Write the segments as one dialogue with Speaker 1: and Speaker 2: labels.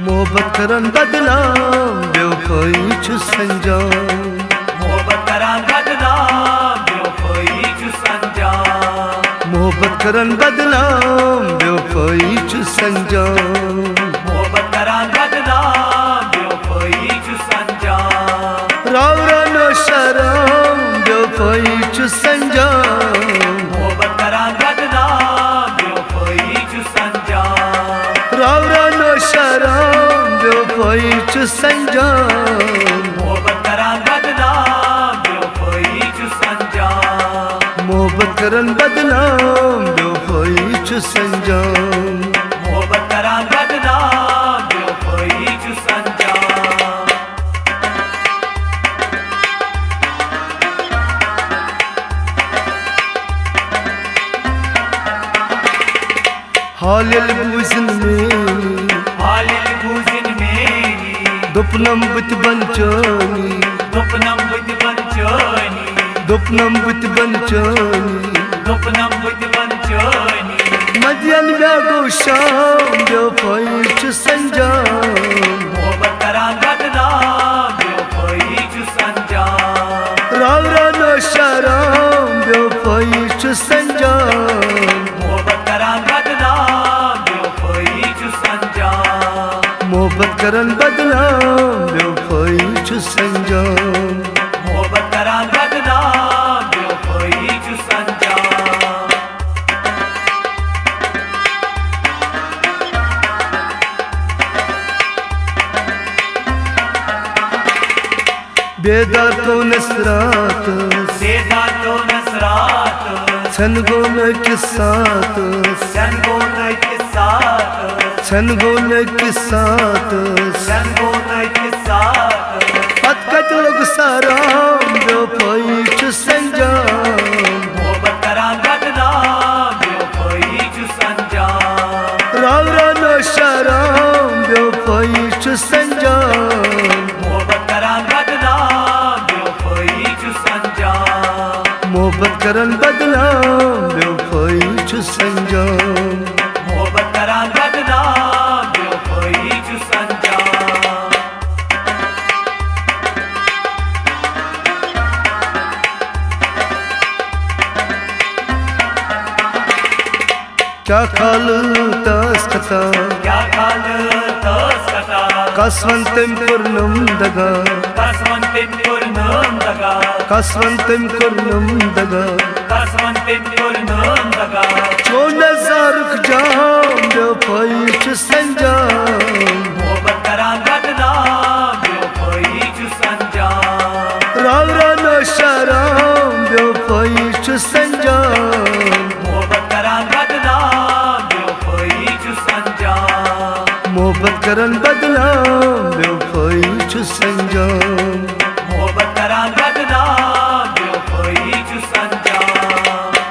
Speaker 1: मोहब्बत करन बदनाम बेवफाई च संजाम
Speaker 2: मोहब्बत करान बदनाम बेवफाई च संजाम
Speaker 1: मोहब्बत करन बदनाम बेवफाई च संजाम
Speaker 2: मोहब्बत करान बदनाम बेवफाई च संजाम
Speaker 1: राव रानो शराम बेवफाई च संजाम
Speaker 2: मोहब्बत करान बदनाम बेवफाई च संजाम
Speaker 1: राव रानो शराम बेवफाई च संजाम
Speaker 2: मोहब्बत करान बदनाम बेवफाई च संजाम
Speaker 1: मोहब्बत करन बदनाम बेवफाई च संजाम
Speaker 2: मोहब्बत करान बदनाम बेवफाई च संजाम
Speaker 1: हालिल बूजन में
Speaker 2: हालिल बूजिन मेरी
Speaker 1: दुपनम बुत बंचानी
Speaker 2: दुपनम बुद बंचोनी
Speaker 1: दुपनम बुत बंचानी
Speaker 2: दुपनम बुद बंचोनी
Speaker 1: मदियन ब्यागो शाम बेवफाई च संजाम
Speaker 2: मोहब्बत करान बदनाम बेवफाई च संजाम
Speaker 1: राव रानो शराम बेवफाई च संजाम
Speaker 2: मोहब्बत करान बदनाम बेवफाई च संजाम
Speaker 1: मोहब्बत करन बदनाम बेवफाई च संजाम
Speaker 2: मोहब्बत करान बदनाम बेवफाई च संजाम
Speaker 1: बेदार तो नसरात
Speaker 2: सेदा तो नसरात
Speaker 1: छन गोन के साथ
Speaker 2: संगोन के साथ
Speaker 1: छन गोन के साथ
Speaker 2: संगोन के साथ
Speaker 1: पतकट लोग साराम बेवफाई च संजाम
Speaker 2: मोहब्बत करान बदनाम बेवफाई च संजाम
Speaker 1: राव रानो शराम बेवफाई च संजाम
Speaker 2: मोहब्बत करान बदनाम बेवफाई च संजाम
Speaker 1: मोहब्बत करन बदनाम बेवफाई च संजाम
Speaker 2: मोहब्बत करान बदनाम बेवफाई च संजाम
Speaker 1: क्या खाल तास कथा
Speaker 2: क्या खाल तस्कता
Speaker 1: कसवंतम पूर्णम दगा
Speaker 2: कसवंतिन पूर्णम दगा
Speaker 1: कसवंतम पूर्णम दगा
Speaker 2: कसवंतिन पूर्णम दगा
Speaker 1: चोन जारुक जाम बेवफाई च संजाम
Speaker 2: मोहब्बत करान बदनाम बेवफाई च संजाम
Speaker 1: राव रानो शराम बेवफाई च संजाम
Speaker 2: मोहब्बत करान बदनाम बेवफाई च संजाम
Speaker 1: मोहब्बत करन बदनाम बेवफाई च संजाम
Speaker 2: मोहब्बत करान बदनाम बेवफाई च संजाम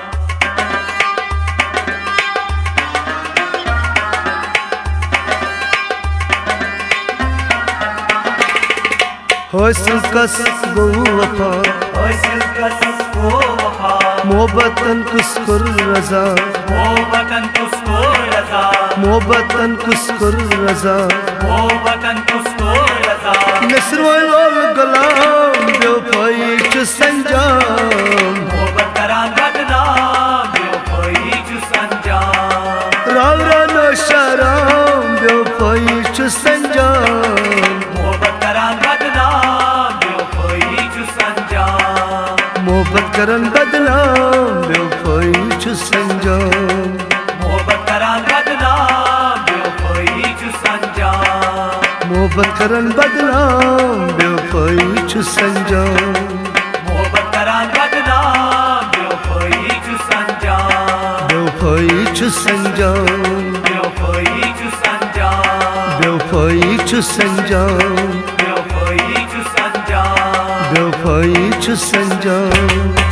Speaker 1: होसन कस गो वफा
Speaker 2: होसिल कसस को वफा
Speaker 1: मोहब्बतन कुस्कुर रजा
Speaker 2: मोहब्बतन तुस्को रजा
Speaker 1: मोहब्बतन कुस्कुर रजा
Speaker 2: मोहब्बतन तुस्को रजा
Speaker 1: नसर वाल गुलाम बेवफाई च संजाम
Speaker 2: मोहब्बत करान बदनाम बेवफाई च संजाम
Speaker 1: राव रानो शराम बेवफाई च संजाम
Speaker 2: मोहब्बत करान बदनाम बेवफाई च संजाम
Speaker 1: मोहब्बत करन बदनाम बेवफाई च संजाम
Speaker 2: मोहब्बत करान बदनाम बेवफाई च संजाम
Speaker 1: मोहब्बत करन बदनाम बेवफाई च संजाम
Speaker 2: मोहब्बत करान बदनाम बेवफाई च संजाम
Speaker 1: बेवफाई च संजाम
Speaker 2: बेवफाई च संजाम
Speaker 1: बेवफाई च संजाम
Speaker 2: बेवफाई च संजाम
Speaker 1: बेवफाई च संजाम